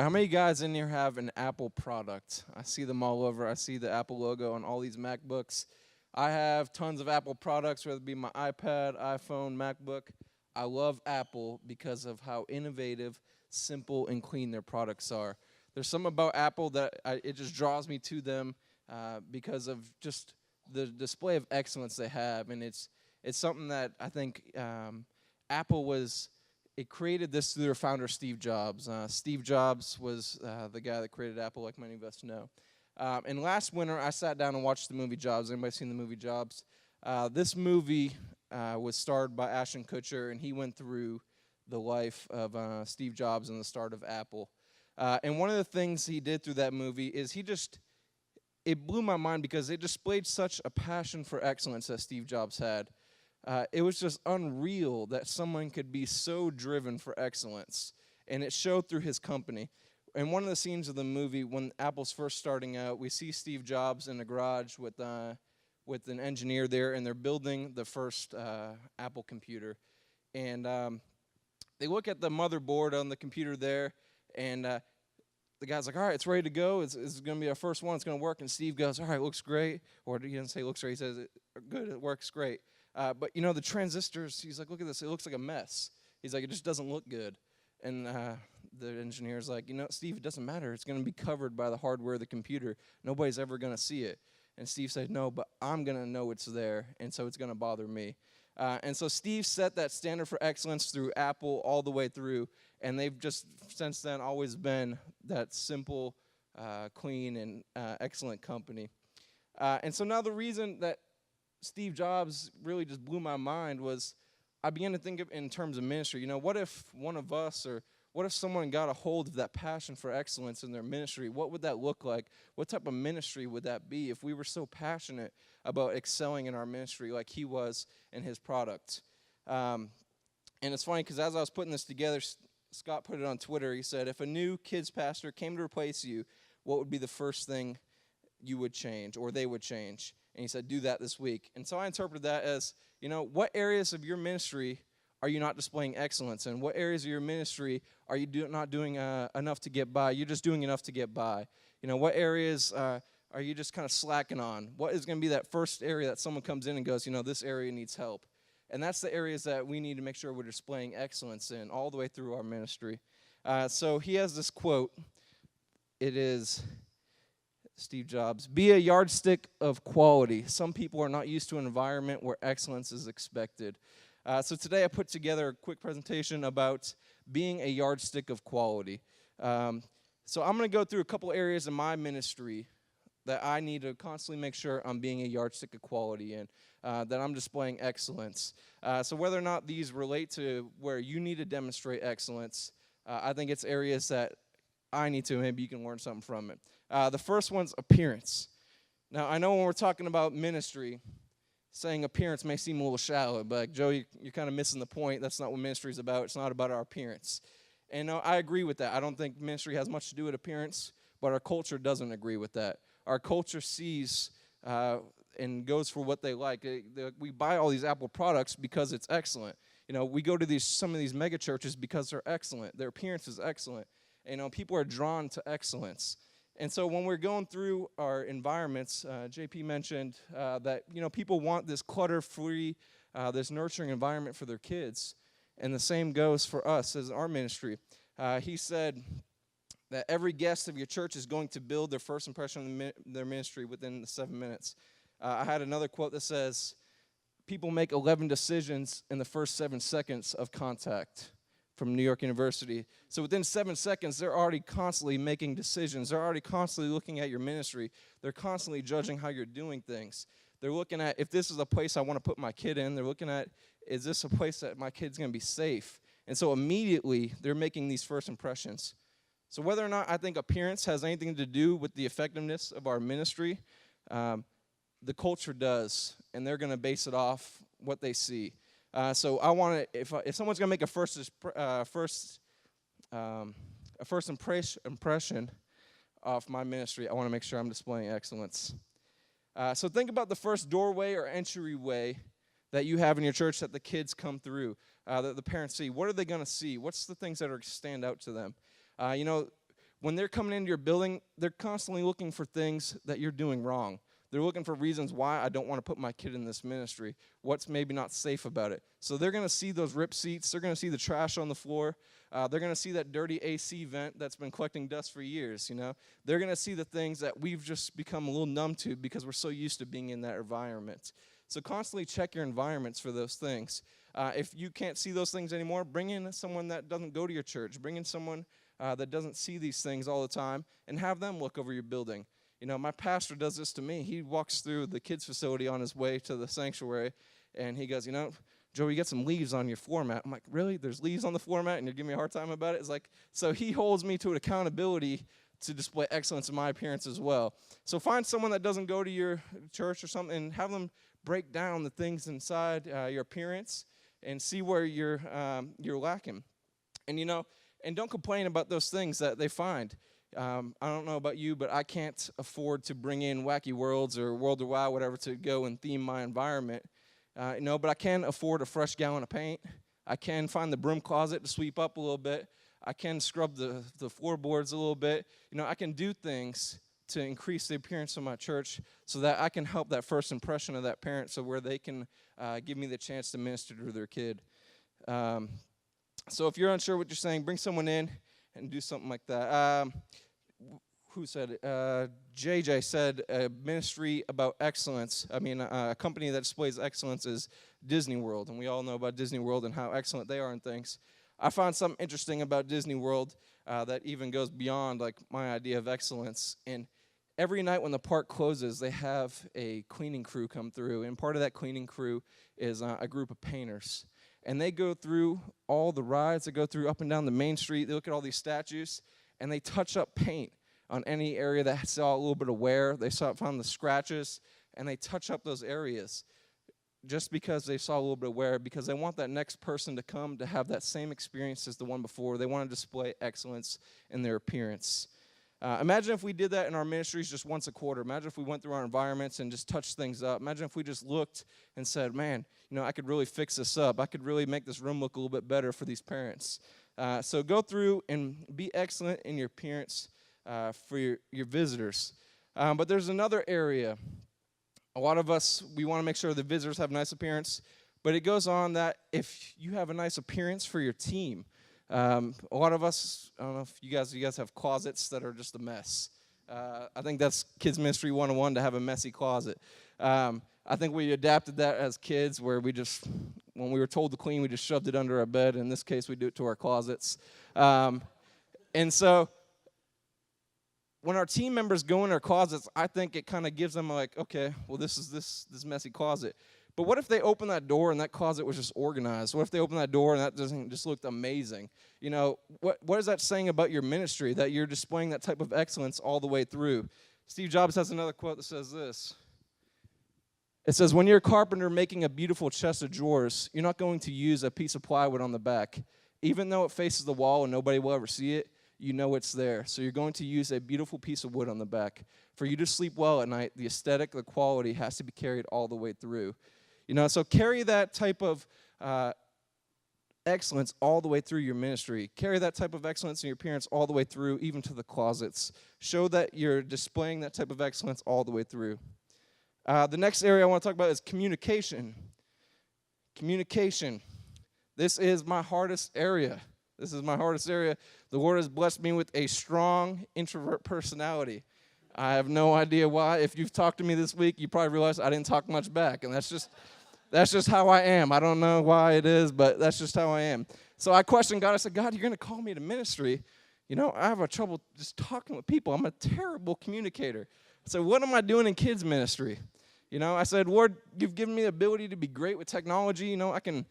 how many guys in here have an Apple product? I see them all over. I see the Apple logo on all these MacBooks. I have tons of Apple products, whether it be my iPad, iPhone, MacBook. I love Apple because of how innovative, simple, and clean their products are. There's something about Apple that it just draws me to them because of just the display of excellence they have, and it's something that I think Apple was. It created this through their founder, Steve Jobs. Steve Jobs was the guy that created Apple, like many of us know. And last winter, I sat down and watched the movie Jobs. Anybody seen the movie Jobs? This movie was starred by Ashton Kutcher, and he went through the life of Steve Jobs and the start of Apple. And one of the things he did through that movie is it blew my mind because it displayed such a passion for excellence that Steve Jobs had. It was just unreal that someone could be so driven for excellence, and it showed through his company. And one of the scenes of the movie, when Apple's first starting out, we see Steve Jobs in a garage with an engineer there, and they're building the first Apple computer. And they look at the motherboard on the computer there, and the guy's like, all right, it's ready to go. It's going to be our first one. It's going to work. And Steve goes, all right, looks great. Or he doesn't say looks great. He says, good, it works great. But, the transistors, he's like, look at this. It looks like a mess. He's like, it just doesn't look good. And the engineer's like, Steve, it doesn't matter. It's going to be covered by the hardware of the computer. Nobody's ever going to see it. And Steve said, no, but I'm going to know it's there, and so it's going to bother me. And so Steve set that standard for excellence through Apple all the way through, and they've just since then always been that simple, clean, and excellent company. And so now the reason that Steve Jobs really just blew my mind was I began to think of in terms of ministry. What if one of us or what if someone got a hold of that passion for excellence in their ministry? What would that look like? What type of ministry would that be if we were so passionate about excelling in our ministry like he was in his product? And it's funny because as I was putting this together, Scott put it on Twitter. He said, if a new kids pastor came to replace you, what would be the first thing you would change or they would change? And he said, do that this week. And so I interpreted that as, what areas of your ministry are you not displaying excellence in? What areas of your ministry are you not doing enough to get by? You're just doing enough to get by. What areas are you just kind of slacking on? What is going to be that first area that someone comes in and goes, this area needs help? And that's the areas that we need to make sure we're displaying excellence in all the way through our ministry. So he has this quote. It is Steve Jobs, be a yardstick of quality. Some people are not used to an environment where excellence is expected. So today I put together a quick presentation about being a yardstick of quality. So I'm going to go through a couple areas in my ministry that I need to constantly make sure I'm being a yardstick of quality in, that I'm displaying excellence. So whether or not these relate to where you need to demonstrate excellence, I think it's areas that I need to. Maybe you can learn something from it. The first one's appearance. Now, I know when we're talking about ministry, saying appearance may seem a little shallow, but like, Joe, you're kind of missing the point. That's not what ministry is about. It's not about our appearance. And I agree with that. I don't think ministry has much to do with appearance, but our culture doesn't agree with that. Our culture sees and goes for what they like. We buy all these Apple products because it's excellent. We go to some of these mega churches because they're excellent. Their appearance is excellent. People are drawn to excellence. And so when we're going through our environments, JP mentioned that, people want this clutter-free, this nurturing environment for their kids. And the same goes for us as our ministry. He said that every guest of your church is going to build their first impression of their ministry within the 7 minutes. I had another quote that says, people make 11 decisions in the first 7 seconds of contact, from New York University. So within 7 seconds, they're already constantly making decisions. They're already constantly looking at your ministry. They're constantly judging how you're doing things. They're looking at, if this is a place I want to put my kid in, they're looking at, is this a place that my kid's going to be safe? And so immediately, they're making these first impressions. So whether or not I think appearance has anything to do with the effectiveness of our ministry, the culture does, and they're going to base it off what they see. So I want to, if someone's going to make a first impression of my ministry, I want to make sure I'm displaying excellence. So think about the first doorway or entryway that you have in your church that the kids come through, that the parents see. What are they going to see? What's the things that are stand out to them? When they're coming into your building, they're constantly looking for things that you're doing wrong. They're looking for reasons why I don't want to put my kid in this ministry, what's maybe not safe about it. So they're going to see those ripped seats. They're going to see the trash on the floor. They're going to see that dirty AC vent that's been collecting dust for years, They're going to see the things that we've just become a little numb to because we're so used to being in that environment. So constantly check your environments for those things. If you can't see those things anymore, bring in someone that doesn't go to your church. Bring in someone that doesn't see these things all the time and have them look over your building. My pastor does this to me. He walks through the kids' facility on his way to the sanctuary, and he goes, Joe, you got some leaves on your floor mat. I'm like, really? There's leaves on the floor mat, and you're giving me a hard time about it? It's like, so he holds me to an accountability to display excellence in my appearance as well. So find someone that doesn't go to your church or something, and have them break down the things inside your appearance and see where you're lacking. And don't complain about those things that they find. I don't know about you, but I can't afford to bring in Wacky Worlds or World of Wow, whatever, to go and theme my environment. But I can afford a fresh gallon of paint. I can find the broom closet to sweep up a little bit. I can scrub the floorboards a little bit. I can do things to increase the appearance of my church so that I can help that first impression of that parent, so where they can give me the chance to minister to their kid. So if you're unsure what you're saying, bring someone in and do something like that. Who said it? JJ said a ministry about excellence. A company that displays excellence is Disney World, and we all know about Disney World and how excellent they are in things. I found something interesting about Disney World that even goes beyond my idea of excellence. And every night when the park closes, they have a cleaning crew come through, and part of that cleaning crew is a group of painters. And they go through all the rides. They go through up and down the main street. They look at all these statues, and they touch up paint on any area that saw a little bit of wear. They found the scratches, and they touch up those areas just because they saw a little bit of wear, because they want that next person to come to have that same experience as the one before. They want to display excellence in their appearance. Imagine if we did that in our ministries just once a quarter. Imagine if we went through our environments and just touched things up. Imagine if we just looked and said, man, I could really fix this up. I could really make this room look a little bit better for these parents. So go through and be excellent in your appearance for your visitors. But there's another area. A lot of us, we want to make sure the visitors have a nice appearance. But it goes on that if you have a nice appearance for your team, a lot of us, I don't know if you guys have closets that are just a mess. I think that's Kids Ministry 101, to have a messy closet. I think we adapted that as kids, where when we were told to clean, we just shoved it under our bed. In this case, we do it to our closets. And so when our team members go in their closets, I think it kind of gives them okay, well, this is this messy closet. But what if they open that door and that closet was just organized? What if they open that door and that doesn't just looked amazing? What is that saying about your ministry, that you're displaying that type of excellence all the way through? Steve Jobs has another quote that says this. It says, when you're a carpenter making a beautiful chest of drawers, you're not going to use a piece of plywood on the back. Even though it faces the wall and nobody will ever see it, you know it's there. So you're going to use a beautiful piece of wood on the back. For you to sleep well at night, the aesthetic, the quality has to be carried all the way through. So carry that type of excellence all the way through your ministry. Carry that type of excellence in your appearance all the way through, even to the closets. Show that you're displaying that type of excellence all the way through. The next area I want to talk about is communication. Communication. This is my hardest area. The Lord has blessed me with a strong introvert personality. I have no idea why. If you've talked to me this week, you probably realize I didn't talk much back, and that's just how I am. I don't know why it is, but that's just how I am. So I questioned God. I said, God, you're going to call me to ministry. I have a trouble just talking with people. I'm a terrible communicator. So what am I doing in kids ministry? I said, Lord, you've given me the ability to be great with technology. I can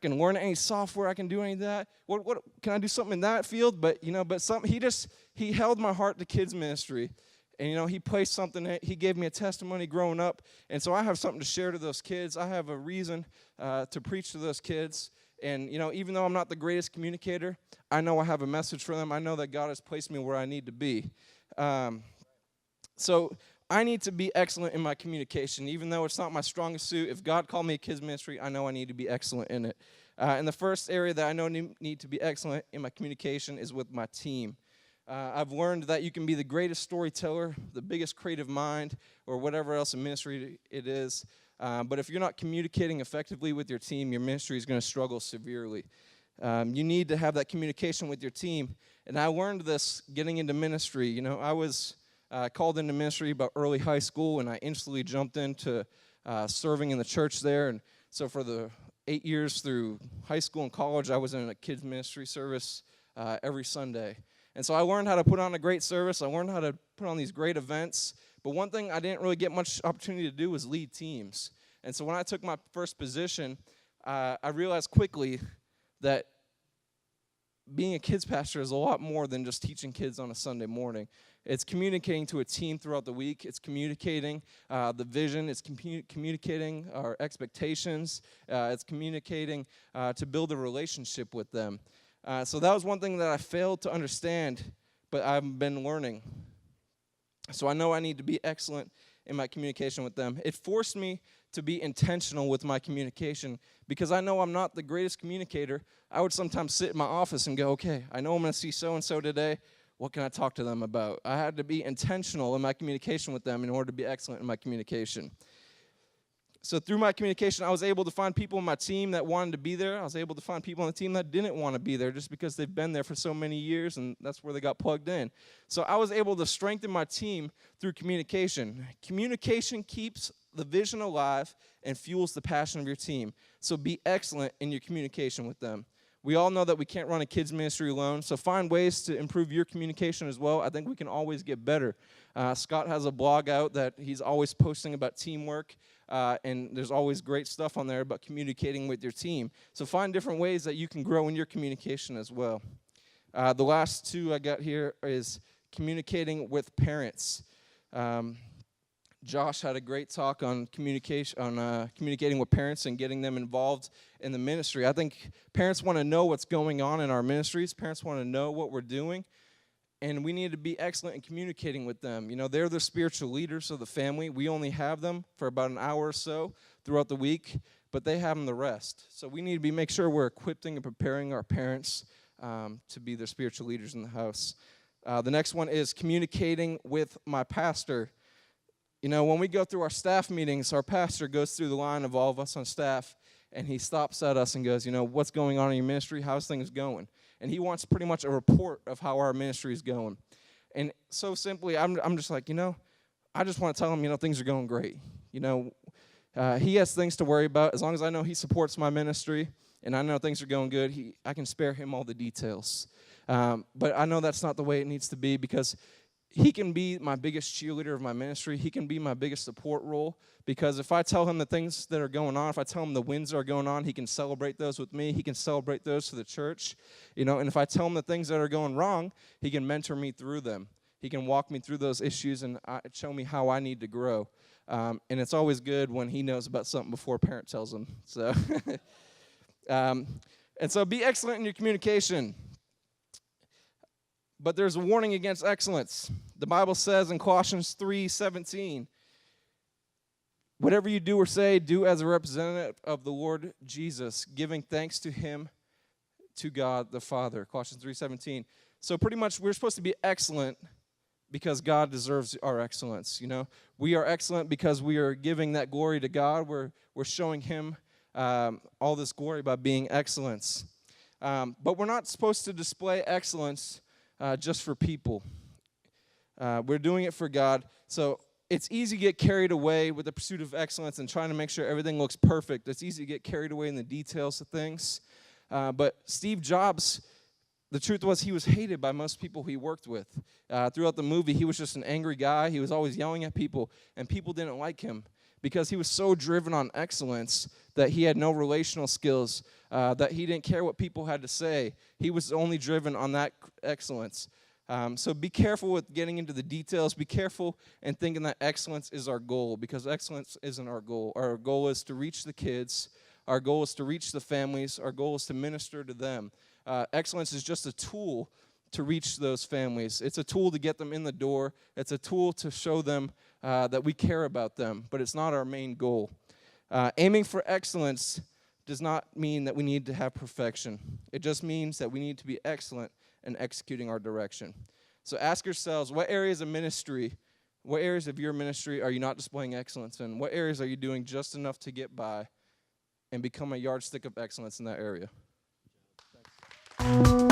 learn any software. I can do any of that. What can I do something in that field? But he held my heart to kids ministry. And, he placed something, he gave me a testimony growing up. And so I have something to share to those kids. I have a reason to preach to those kids. And, even though I'm not the greatest communicator, I know I have a message for them. I know that God has placed me where I need to be. So I need to be excellent in my communication. Even though it's not my strongest suit, if God called me a kids ministry, I know I need to be excellent in it. And the first area that I know need to be excellent in my communication is with my team. I've learned that you can be the greatest storyteller, the biggest creative mind, or whatever else in ministry it is. But if you're not communicating effectively with your team, your ministry is going to struggle severely. You need to have that communication with your team. And I learned this getting into ministry. You know, I was called into ministry about early high school, and I instantly jumped into serving in the church there. And so for the 8 years through high school and college, I was in a kids ministry service every Sunday. And so I learned how to put on a great service. I learned how to put on these great events. But one thing I didn't really get much opportunity to do was lead teams. And so when I took my first position, I realized quickly that being a kids pastor is a lot more than just teaching kids on a Sunday morning. It's communicating to a team throughout the week. It's communicating the vision. It's communicating our expectations. It's communicating to build a relationship with them. So that was one thing that I failed to understand, but I've been learning. So I know I need to be excellent in my communication with them. It forced me to be intentional with my communication because I know I'm not the greatest communicator. I would sometimes sit in my office and go, okay, I know I'm going to see so-and-so today. What can I talk to them about? I had to be intentional in my communication with them in order to be excellent in my communication. So through my communication, I was able to find people on my team that wanted to be there. I was able to find people on the team that didn't want to be there just because they've been there for so many years, and that's where they got plugged in. So I was able to strengthen my team through communication. Communication keeps the vision alive and fuels the passion of your team. So be excellent in your communication with them. We all know that we can't run a kids ministry alone, so find ways to improve your communication as well. I think we can always get better. Scott has a blog out that he's always posting about teamwork, and there's always great stuff on there about communicating with your team. So find different ways that you can grow in your communication as well. The last two I got here is communicating with parents. Josh had a great talk on communicating with parents and getting them involved in the ministry. I think parents want to know what's going on in our ministries. Parents want to know what we're doing, and we need to be excellent in communicating with them. You know, they're the spiritual leaders of the family. We only have them for about an hour or so throughout the week, but they have them the rest. So we need to make sure we're equipping and preparing our parents to be their spiritual leaders in the house. The next one is communicating with my pastor. You know, when we go through our staff meetings, our pastor goes through the line of all of us on staff, and he stops at us and goes, you know, what's going on in your ministry? How's things going? And he wants pretty much a report of how our ministry is going. And so simply, I'm just like, you know, I just want to tell him, you know, things are going great. You know, he has things to worry about. As long as I know he supports my ministry and I know things are going good, I can spare him all the details. But I know that's not the way it needs to be because he can be my biggest cheerleader of my ministry. He can be my biggest support role because if I tell him the things that are going on, if I tell him the wins that are going on, he can celebrate those with me. He can celebrate those to the church, you know. And if I tell him the things that are going wrong, he can mentor me through them. He can walk me through those issues and show me how I need to grow. And it's always good when he knows about something before a parent tells him. So, and so be excellent in your communication. But there's a warning against excellence. The Bible says in Colossians 3:17, whatever you do or say, do as a representative of the Lord Jesus, giving thanks to him, to God the Father. Colossians 3:17. So pretty much we're supposed to be excellent because God deserves our excellence. You know, we are excellent because we are giving that glory to God. We're showing him all this glory by being excellence. But we're not supposed to display excellence just for people. We're doing it for God. So it's easy to get carried away with the pursuit of excellence and trying to make sure everything looks perfect. It's easy to get carried away in the details of things. But Steve Jobs, the truth was he was hated by most people he worked with. Throughout the movie, he was just an angry guy. He was always yelling at people, and people didn't like him because he was so driven on excellence that he had no relational skills, that he didn't care what people had to say. He was only driven on that excellence. So be careful with getting into the details. Be careful and thinking that excellence is our goal, because excellence isn't our goal. Our goal is to reach the kids. Our goal is to reach the families. Our goal is to minister to them. Excellence is just a tool to reach those families. It's a tool to get them in the door. It's a tool to show them that we care about them, but it's not our main goal. Aiming for excellence does not mean that we need to have perfection. It just means that we need to be excellent in executing our direction. So ask yourselves, what areas of ministry, what areas of your ministry are you not displaying excellence in? What areas are you doing just enough to get by and become a yardstick of excellence in that area? Thanks.